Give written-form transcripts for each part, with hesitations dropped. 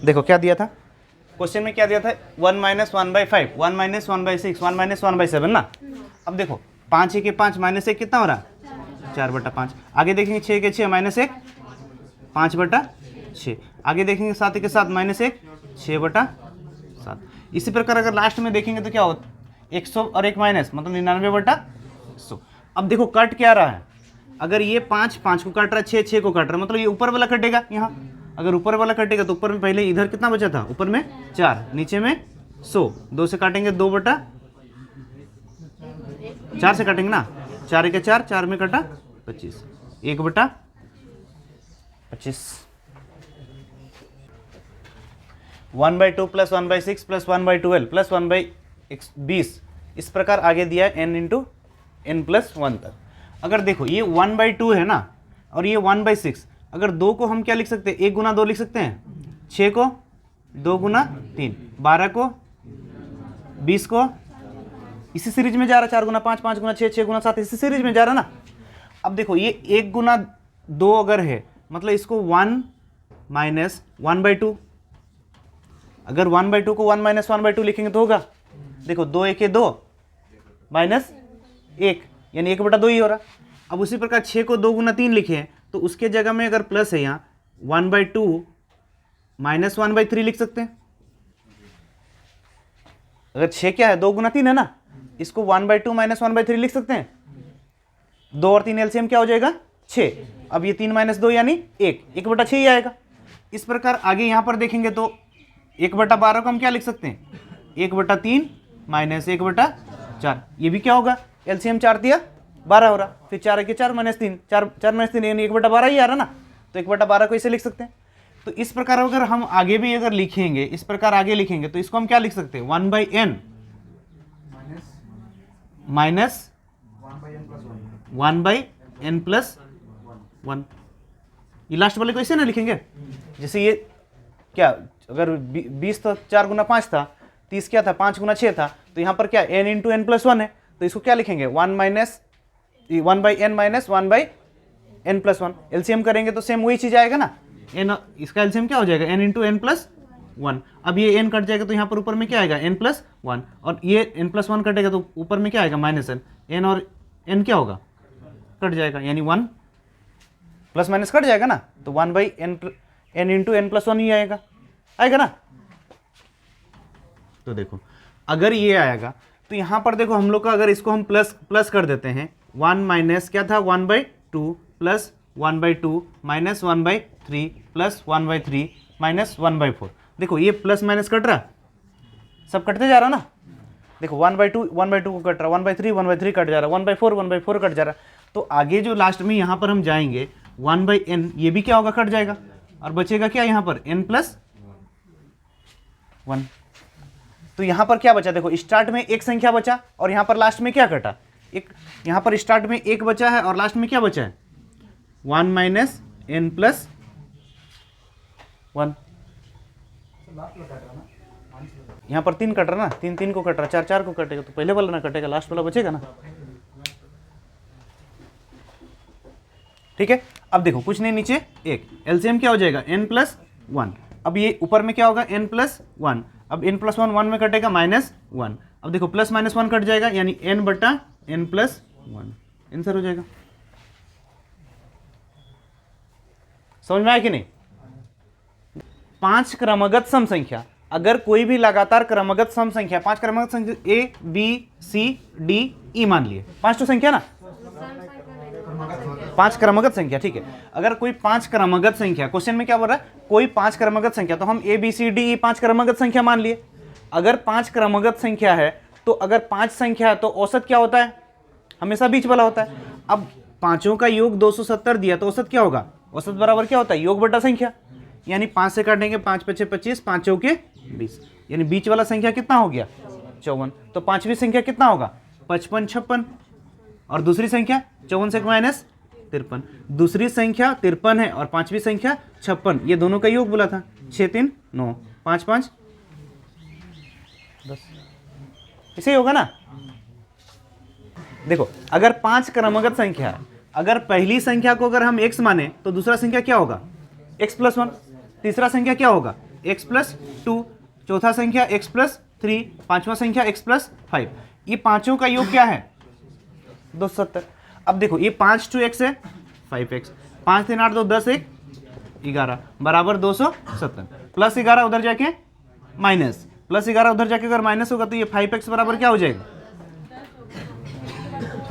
देखो क्या दिया था क्वेश्चन में, क्या दिया था 1 - 1/5, 1 - 1/6, 1 - 1/7 ना। अब देखो 5 के 5 -1 कितना हो रहा है 4/5। आगे देखेंगे 6 के 6 -1 5/6। आगे देखेंगे 7 के 7 -1 6/7। इसी प्रकार अगर लास्ट में देखेंगे तो क्या होता 100 और 1 माइनस मतलब 99/100। अब देखो कट क्या रहा है, अगर ये 5 5 को काट रहा है, 6 6 को काट रहा है, मतलब ये ऊपर वाला कटेगा। यहाँ अगर ऊपर वाला कटेगा तो ऊपर में पहले इधर कितना बचा था, ऊपर में 4, नीचे में 100, 2 से काटेंगे 2/4 से काटेंगे ना, 4 के 4, 4 में कटा 25, 1/25। 1/2 + 1/6 + 1/12 + 1/20, इस प्रकार आगे दिया है n × n+1 तक। अगर देखो ये 1/2 है ना और ये 1/6, अगर 2 को हम क्या लिख सकते हैं, 1 × 2 लिख सकते हैं, 6 को 2 × 3, 12 को 20 को, इसी सीरीज में जा रहा है, 4 × 5, 5 × 6, 6 × 7, इसी सीरीज में जा रहा है ना। अब देखो ये 1 × 2 अगर है मतलब इसको 1 - 1/2, अगर 1/2 को 1 - 1/2 लिखेंगे तो होगा, देखो 2 1 2 -1 यानी 1/2 ही हो रहा। अब उसी प्रकार 6 को 2 × 3 लिखे हैं तो उसके जगह में अगर प्लस है यहाँ 1/2 - 1/3 लिख सकते हैं। अगर 6 क्या है 2 × 3 है ना, इसको 1/2 - 1/3 लिख सकते हैं। 2 और 3 एलसीएम क्या हो जाएगा 6। अब ये 3 - 2 यानी 1, 1/6 ही आएगा। इस प्रकार आगे यहाँ पर देखेंगे तो 1/12 को हम क्या लिख सकते हैं, 1/3 - 1/4, ये भी क्या होगा एलसीएम 4 दिया 12 हो रहा, फिर 4 के 4 -3, 4 -3 यानी 1/12 ही आ रहा ना, तो 1/12 को इसे लिख सकते हैं। तो इस प्रकार अगर हम आगे भी अगर लिखेंगे, इस प्रकार आगे लिखेंगे तो इसको हम क्या लिख सकते हैं 1/n माइनस 1/n+1। ये लास्ट वाले को इसे ना लिखेंगे, जैसे ये क्या अगर 20 तो 4 × 5 था, 30 क्या था 5 × 6 था, तो यहाँ पर क्या n × n+1 है, तो इसको क्या लिखेंगे 1/n - 1/n+1। एलसीएम करेंगे तो सेम वही चीज आएगा ना, n इसका एलसीएम क्या हो जाएगा n × n+1। अब ये n कट जाएगा तो यहाँ पर ऊपर में क्या आएगा n+1, और ये n+1 कटेगा तो ऊपर में क्या आएगा -n, n और n क्या होगा कट जाएगा, यानी 1 प्लस माइनस कट जाएगा ना, तो 1/n × n+1 ही आएगा ना। तो देखो अगर ये आएगा तो यहाँ पर देखो हम लोग का अगर इसको हम प्लस कर देते हैं 1 माइनस क्या था 1/2 प्लस 1/2 माइनस 1/3 प्लस 1/3 माइनस 1/4। देखो ये प्लस माइनस कट रहा, सब कटते जा रहा ना। देखो 1/2 को कट रहा, 1/3 कट जा रहा, 1/4 कट जा रहा। तो आगे जो लास्ट में यहाँ पर हम जाएंगे 1/n, ये भी क्या होगा कट जाएगा, और बचेगा क्या यहाँ पर n+1। तो यहाँ पर क्या बचा, देखो स्टार्ट में एक संख्या बचा और यहाँ पर लास्ट में क्या कटा, एक यहाँ पर स्टार्ट में एक बचा है और लास्ट में क्या बचा है 1 - n+1। यहाँ पर 3 कट रहा ना, 3 3 को कट रहा, 4 4 को कटेगा, तो पहले वाला ना कटेगा, लास्ट वाला बचेगा ना। ठीक है, अब देखो कुछ नहीं नीचे एक, एलसीएम क्या हो जाएगा n+1। अब ये ऊपर में क्या होगा n+1, अब n+1 1 में कटेगा -1। अब देखो प्लस माइनस 1 कट जाएगा यानी n/n+1 आंसर हो जाएगा। समझ में आया कि नहीं। 5 क्रमगत सम संख्या, अगर कोई भी लगातार क्रमगत सम संख्या, 5 क्रमगत संख्या A B C D E मान लिए, 5 तो संख्या ना, 5 क्रमगत संख्या। ठीक है, अगर कोई 5 क्रमगत संख्या, क्वेश्चन में क्या बोल रहा है कोई 5 क्रमगत संख्या, तो हम A B C D E 5 क्रमगत संख्या मान लिए। अगर 5 क्रमगत संख्या है तो अगर 5 संख्या है तो औसत क्या होता है, हमेशा बीच वाला होता है। अब पांचों का योग 270 दिया तो औसत क्या होगा, औसत बराबर क्या होता है योग बटा संख्या, यानी 5 से काटेंगे 5 × 5 = 25, 5 चौके 20, यानी बीच वाला संख्या कितना हो गया 54। तो पांचवी संख्या कितना होगा 55 56, और दूसरी संख्या 54 से -53, दूसरी संख्या 53 है और पांचवी संख्या 56, ये दोनों का योग बोला था 6 3 9 5 5 10, इसे ही होगा ना। देखो अगर 5 क्रमगत संख्या है, अगर पहली संख्या को अगर हम x माने तो दूसरा संख्या क्या होगा x+1, तीसरा संख्या क्या होगा x प्लस 2, चौथा संख्या x प्लस 3, पांचवा संख्या x प्लस 5। ये पांचों का योग क्या है 270। अब देखो ये 5 2x है 5x, 5 3 8 2 10 1 11 बराबर 270, प्लस 11 उधर जाके माइनस, प्लस 11 उधर जाके अगर माइनस होगा तो ये 5x बराबर क्या हो जाएगा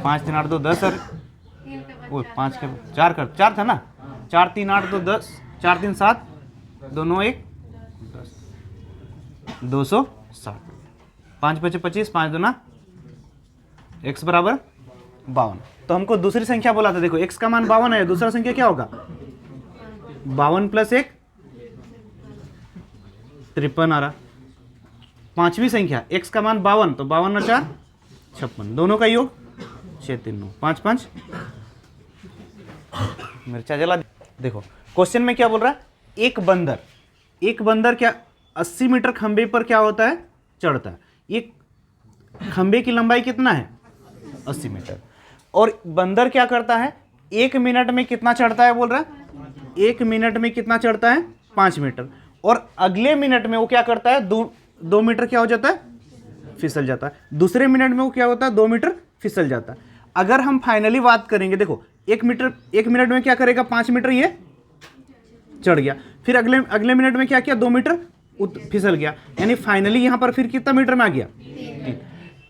5 3 8 2 10 और वो 5 के 4 कर 4 था ना, 4 3 8 2 10, 4 3 7 2 9 1 10, 260, 5 5 25, 5 2 x बराबर 52। तो हमको दूसरी संख्या बोला था, देखो x का मान 52 है, दूसरा संख्या क्या होगा 52 प्लस 1 53 आ रहा। पांचवी संख्या x का मान 52, तो 52 और 4 56, दोनों का योग 6 3 9 5 5 मिर्चा जला। देखो क्वेश्चन में क्या बोल रहा है, एक बंदर क्या 80 मीटर खंबे पर क्या होता है चढ़ता है। एक खंबे की लंबाई कितना है 80 मीटर, और बंदर क्या करता है 1 मिनट में कितना चढ़ता है बोल रहा है 1 मिनट में कितना चढ़ता है 5 मीटर, और अगले मिनट में वो क्या करता है 2 मीटर क्या हो जाता है फिसल जाता है, दूसरे मिनट में वो क्या होता है 2 मीटर फिसल जाता है। अगर हम फाइनली बात करेंगे, देखो 1 मिनट में क्या करेगा 5 मीटर ये चढ़ गया, फिर अगले मिनट में क्या किया 2 मीटर फिसल गया, यानी फाइनली यहां पर फिर कितना मीटर में आ गया 3।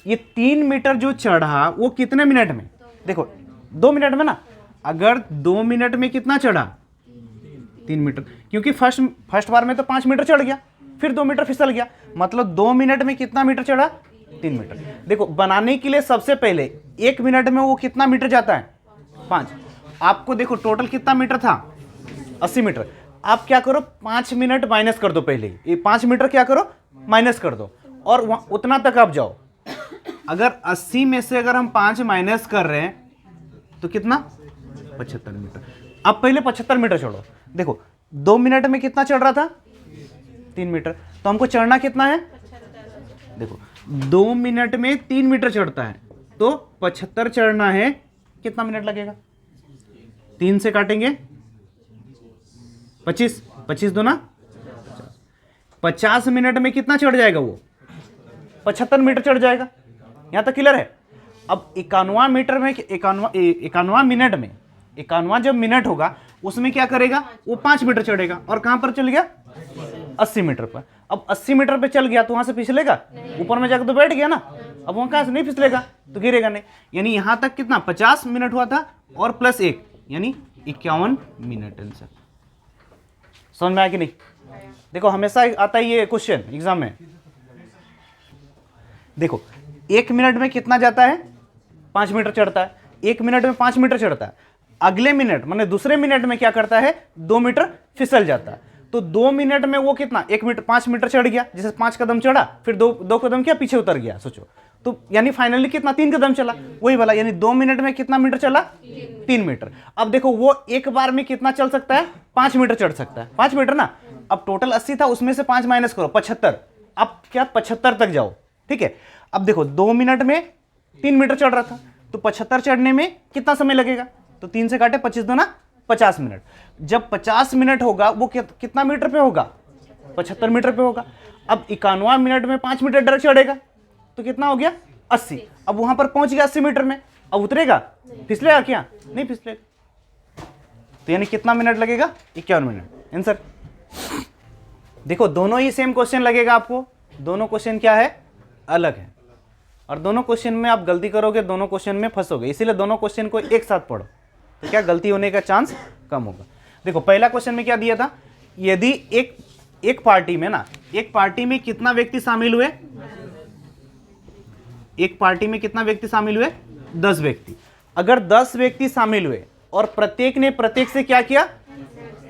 ये 3 मीटर जो चढ़ा वो कितने मिनट में, देखो 2 मिनट में ना, अगर 2 मिनट में कितना चढ़ा 3 मीटर, क्योंकि फर्स्ट बार में तो 5 मीटर चढ़ गया, फिर 2 मीटर फिसल गया, मतलब 2 मिनट में कितना मीटर चढ़ा 3 मीटर। देखो बनाने के लिए सबसे पहले 1 मिनट में वो कितना मीटर जाता है 5, आपको देखो टोटल कितना मीटर था 80 मीटर। आप क्या करो 5 मिनट माइनस कर दो, पहले ये 5 मीटर क्या करो माइनस कर दो, और उतना तक आप जाओ। अगर 80 में से अगर हम 5 माइनस कर रहे हैं तो कितना 75 मीटर। अब पहले 75 मीटर चढ़ो, देखो 2 मिनट में कितना चढ़ रहा था 3 मीटर, तो हमको चढ़ना कितना है, देखो 2 मिनट में 3 मीटर चढ़ता है, तो 75 चढ़ना है, कितना मिनट लगेगा 3 से काटेंगे 25, 25 दो ना 50 मिनट में कितना चढ़ जाएगा वो 75 मीटर चढ़ जाएगा। यहां तक क्लियर है। अब 51 मीटर में 51 मिनट में 51 जब मिनट होगा उसमें क्या करेगा वो 5 मीटर चढ़ेगा, और कहां पर चल गया 80 मीटर पर। अब 80 मीटर पे चल गया तो वहां से फिसलेगा, ऊपर में जाकर तो बैठ गया ना, अब वहां कहां से नहीं फिसलेगा तो गिरेगा नहीं, यानी यहां तक कितना 50 मिनट हुआ था और प्लस 1 यानी 51 मिनट आंसर। समझ में आया कि नहीं। देखो हमेशा आता है ये क्वेश्चन एग्जाम में। देखो 1 मिनट में कितना जाता है 5 मीटर चढ़ता है, 1 मिनट में 5 मीटर चढ़ता है, अगले मिनट माने दूसरे मिनट में क्या करता है 2 मीटर फिसल जाता है, तो 2 मिनट में वो कितना 1 मीटर 5 मीटर चढ़ गया, जैसे 5 कदम चढ़ा फिर दो कदम क्या पीछे उतर गया, सोचो तो यानी फाइनली कितना 3 कदम चला, वही वाला, यानी 2 मिनट में कितना मीटर चला 3 मीटर। अब देखो वो एक बार में कितना चल सकता है 5 मीटर चढ़ सकता है, 5 मीटर ना। अब टोटल 80 था उसमें से 5 माइनस करो 75, अब क्या 75 तक जाओ, ठीक है। अब देखो 2 मिनट में 3 मीटर चढ़ रहा था, तो 75 चढ़ने में कितना समय लगेगा, तो 3 से काटे 25 दो ना 50 मिनट। जब 50 मिनट होगा वो कितना मीटर पे होगा 75 मीटर पे होगा। अब 51 मिनट में 5 मीटर डायरेक्ट चढ़ेगा तो कितना हो गया 80। अब वहां पर पहुंच गया 80 मीटर में, अब उतरेगा फिसलेगा क्या नहीं फिसलेगा, तो यानी कितना मिनट लगेगा 51 मिनट आंसर। देखो दोनों ही सेम क्वेश्चन लगेगा आपको, दोनों क्वेश्चन क्या है अलग है, और दोनों क्वेश्चन में आप गलती करोगे दोनों क्वेश्चन में फंसोगे, इसीलिए दोनों क्वेश्चन को एक साथ पढ़ो तो क्या गलती होने का चांस कम होगा। देखो पहला क्वेश्चन में क्या दिया था, यदि एक पार्टी में ना, एक पार्टी में कितना व्यक्ति शामिल हुए, एक पार्टी में कितना व्यक्ति शामिल हुए 10 व्यक्ति। अगर 10 व्यक्ति शामिल हुए और प्रत्येक ने प्रत्येक से क्या किया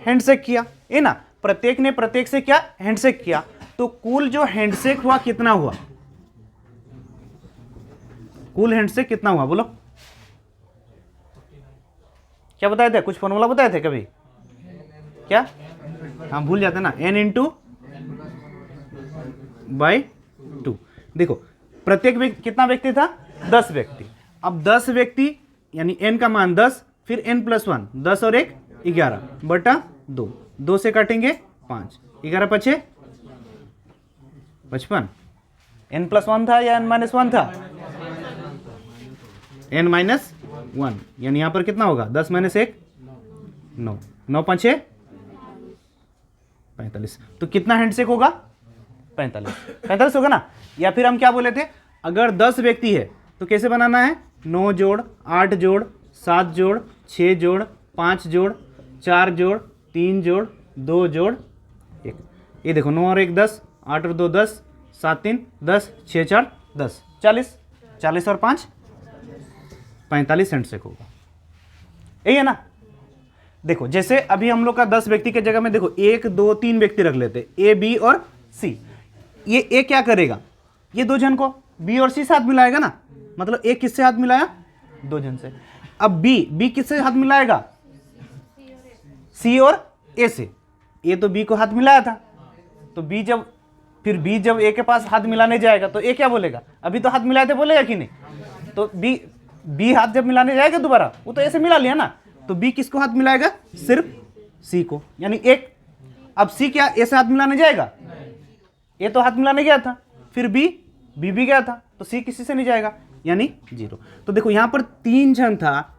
हैंडशेक किया, है ना, प्रत्येक ने प्रत्येक से क्या हैंडशेक किया, तो कुल जो हैंडशेक हुआ कितना हुआ, कुल हैंडशेक कितना हुआ बोलो, क्या बताए थे, कुछ फॉर्मूला बताए थे कभी क्या, हाँ भूल जाते ना, n इंटू बाई 2। देखो प्रत्येक व्यक्ति कितना व्यक्ति था 10 व्यक्ति। अब 10 व्यक्ति यानी n का मान 10, फिर n प्लस 1 10 और 1 11 बटा 2, 2 से काटेंगे 5, 11 पचे 55। n+1 था या n-1 था? n-1, यानी यहां पर कितना होगा? 10 - 1 9, 9 × 5 = 45। तो कितना हैंडशेक होगा? 45 होगा ना। या फिर हम क्या बोले थे, अगर 10 व्यक्ति है तो कैसे बनाना है? 9 जोड़ 8 जोड़ 7 जोड़ 6 जोड़ 5 जोड़ 4 जोड़ 3 जोड़ 2 जोड़ 1। ये देखो 9 और 1 10, 8 और 2 10, 7 3 10, 6 4 10, 40, 40 और 5 45 हैंडशेक होगा। यही है ना। देखो जैसे अभी हम लोग का 10 व्यक्ति के जगह में देखो 1 2 3 व्यक्ति रख लेते, ए बी और सी। ये ए क्या करेगा? ये 2 जन को बी और सी से हाथ मिलाएगा ना, मतलब ए किससे हाथ मिलाया? 2 जन से। अब बी किससे हाथ मिलाएगा? सी और ए से। ए तो बी को हाथ मिलाया था, तो बी जब ए के पास हाथ मिलाने जाएगा तो ए क्या बोलेगा? अभी तो हाथ मिलाए थे, बोलेगा कि नहीं? तो बी हाथ जब मिलाने जाएगा दोबारा, वो तो ए से मिला लिया ना, तो बी किसको हाथ मिलाएगा? सिर्फ सी को, यानी 1। अब सी क्या ए से हाथ मिलाने जाएगा? ए तो हाथ मिलाने गया था, फिर बी भी गया था, तो सी किसी से नहीं जाएगा, यानी 0। तो देखो यहां पर 3 जन था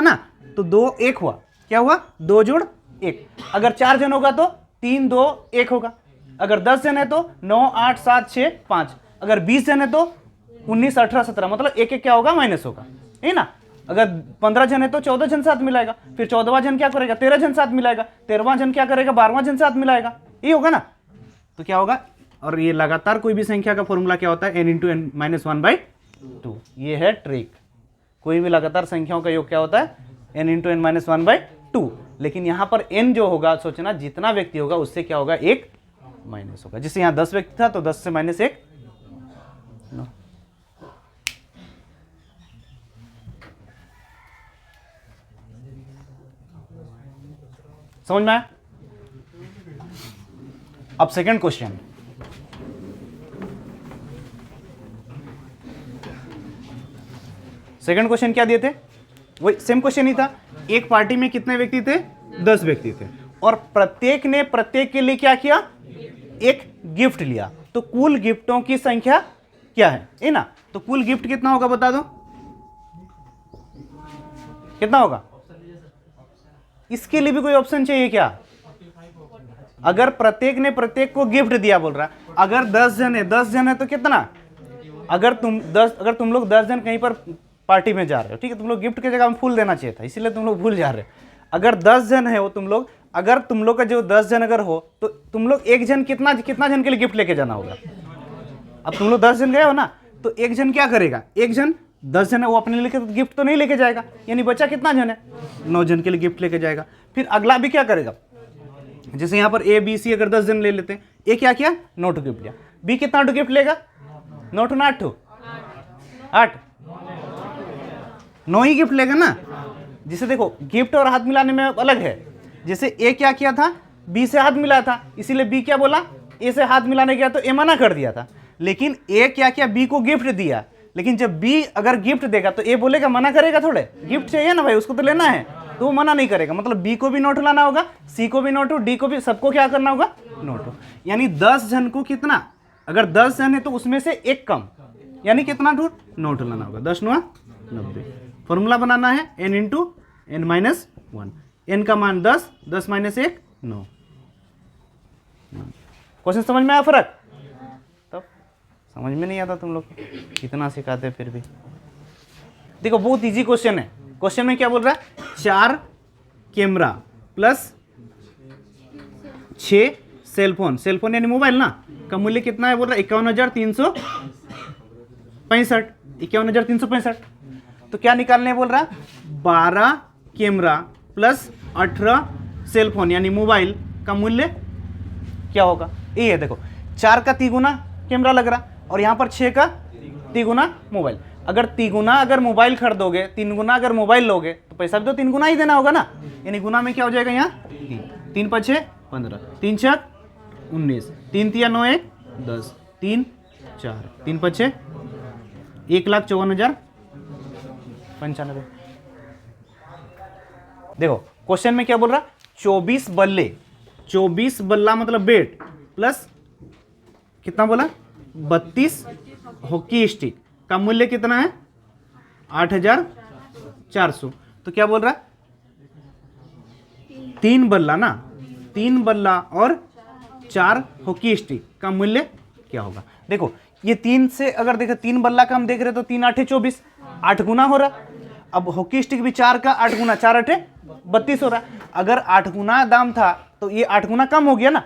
ना, तो 2 1 हुआ। क्या हुआ? 2 जोड़ 1। अगर 4 जन होगा तो 3 2 1 होगा। अगर 10 जन है तो 9 8 7 6 5। अगर 20 जन है तो 19 18 17, मतलब एक क्या होगा? माइनस होगा, है ना। अगर 15 जन है तो 14 जन साथ मिलाएगा, फिर 14वां जन क्या करेगा? 13 जन साथ मिलाएगा, 13वां जन क्या करेगा? 12वां जन साथ मिलाएगा। ये होगा ना। तो क्या होगा? और ये लगातार कोई भी संख्या का फॉर्मूला क्या होता है? n × n-1/2। ये है ट्रिक। कोई भी लगातार संख्याओं का योग क्या होता है? n × n-1/2। लेकिन यहां पर n जो होगा, सोचना जितना व्यक्ति होगा उससे क्या होगा? 1 माइनस होगा। जैसे यहां 10 व्यक्ति था तो 10 से -1 9। समझ में आया? अब सेकंड क्वेश्चन। सेकंड क्वेश्चन क्या दिए थे? वही सेम क्वेश्चन ही था। एक पार्टी में कितने व्यक्ति थे? 10 व्यक्ति थे, और प्रत्येक ने प्रत्येक के लिए क्या किया? एक गिफ्ट लिया। तो कुल गिफ्टों की संख्या क्या है ना? तो कुल गिफ्ट कितना होगा बता दो, कितना होगा? इसके लिए भी कोई ऑप्शन चाहिए क्या? अगर प्रत्येक ने प्रत्येक को गिफ्ट दिया बोल रहा है, अगर 10 जन है तो कितना? अगर तुम लोग 10 जन कहीं पर पार्टी में जा रहे हो, ठीक है, तुम लोग गिफ्ट की जगह में फूल देना चाहिए था, इसीलिए तुम लोग भूल जा रहे हो। अगर 10 जन है वो तुम लोग, अगर तुम लोग का जो 10 जन अगर हो तो तुम लोग एक जन कितना जन के लिए गिफ्ट लेके जाना होगा? अब तुम लोग 10 जन गए हो ना, तो एक जन क्या करेगा? एक जन 10 जन है वो अपने लिए गिफ्ट तो नहीं लेके जाएगा, यानी बच्चा कितना जन है? 9 जन के लिए गिफ्ट लेके जाएगा। फिर अगला भी क्या करेगा? जैसे यहां पर ए बी सी अगर 10 जन ले लेते हैं, ए क्या किया? 9 गिफ्ट लिया। बी कितना गिफ्ट लेगा? 9 ना 8 9 ही गिफ्ट लेगा ना। जिसे देखो गिफ्ट और हाथ मिलाने में अलग है। जैसे ए क्या किया था? बी से हाथ मिलाया था, इसीलिए बी क्या बोला? ए से हाथ मिलाने गया तो ए मना कर दिया था। लेकिन ए क्या किया? बी को गिफ्ट दिया। लेकिन जब बी अगर गिफ्ट देगा तो ए बोलेगा? मना करेगा थोड़े? गिफ्ट चाहिए ना भाई, उसको तो लेना है, तो वो मना नहीं करेगा। मतलब बी को भी नोट लाना होगा, सी को भी नोट, डी को भी, सबको क्या करना होगा? नोट। यानी 10 जन को कितना? अगर 10 जन है तो उसमें से एक कम, यानी कितना नोट लाना होगा? 10 9 90। फॉर्मूला बनाना है n × n-1। n का मान 10, 10 - 1 9। क्वेश्चन समझ में आया फर्क? तब समझ में नहीं आता तुम लोग कितना सिखाते फिर भी। देखो बहुत इजी क्वेश्चन है। क्वेश्चन में क्या बोल रहा है? 4 कैमरा प्लस 6 सेलफोन यानी मोबाइल ना, का मूल्य कितना है? बोल रहा है 51,365। 51,365। तो क्या निकालने बोल रहा है? 12 कैमरा प्लस 18 सेलफोन यानी मोबाइल का मूल्य क्या होगा? ये है देखो, 4 का 3 गुना कैमरा लग रहा और यहां पर 6 का 3 गुना मोबाइल। अगर 3 गुना अगर मोबाइल खरीदोगे, 3 गुना अगर मोबाइल लोगे तो पैसा भी तो 3 गुना ही देना होगा ना। यानी गुना में क्या हो जाएगा? यहाँ 3 5 6 15, 3 6 19, 3 3 9 1 10, 3 4, 3 5 6 1,54,095। देखो क्वेश्चन में क्या बोल रहा? 24 बल्ले, 24 बल्ला मतलब बेट प्लस कितना बोला? 32 हॉकी स्टिक का मूल्य कितना है 8,400। तो क्या बोल रहा है 3 बल्ला ना, 3 बल्ला और 4 हॉकी स्टिक का मूल्य क्या होगा। देखो ये 3 से अगर देखें 3 बल्ला का हम देख रहे तो 3 8 24, 8 गुना हो रहा। अब हॉकी स्टिक भी 4 का 8 गुना, 4 8 32 हो रहा। अगर 8 गुना दाम था तो ये 8 गुना कम हो गया ना,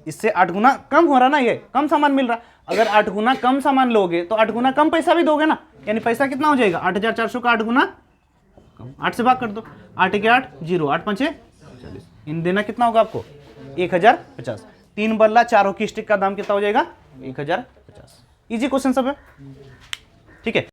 इससे 8 गुना कम हो रहा ना, ये कम सामान मिल रहा। अगर 8 गुना कम सामान लोगे तो 8 गुना कम पैसा भी दोगे ना, यानी पैसा कितना हो जाएगा 8,400 का 8 गुना कम। 8 से भाग कर दो, 8 के 8 0, 8 5 40, इन देना कितना होगा आपको 1,050। 3 बल्ला 4 हॉकी स्टिक का दाम कितना हो जाएगा 1,050। इजी क्वेश्चन सब है, ठीक है।